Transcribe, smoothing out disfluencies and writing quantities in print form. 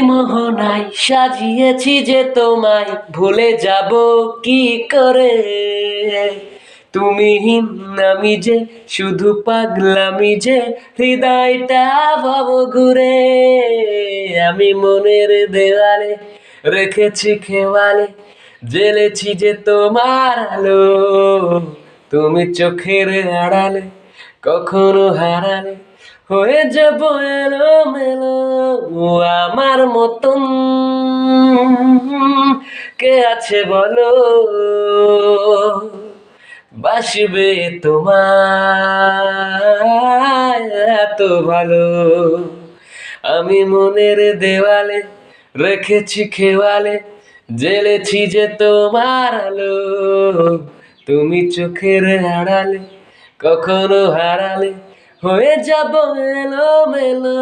মোহনায় সাজিয়েছি যে তোমায়, ভুলে যাব কি করে? তুমিহীন আমি যে শুধু পাগলামি যে, হৃদয়টা ভাব ঘুরে। আমি মনের দেওয়ালে রেখেছি খেওয়ালে, জ্বেলেছি যে তোমার আলো। তুমি চোখের আড়ালে কখনো হারালে হয়ে যাব এলোমেলো। আমার মতন কে আছে বলো, বাসবে তোমায় এত ভালো। আমি মনের দেওয়ালে রেখেছি খেওয়ালে, জ্বেলেছি যে তোমার আলো। তুমি চোখের আড়ালে কখনো হারালে হয়ে যাব এলোমেলো।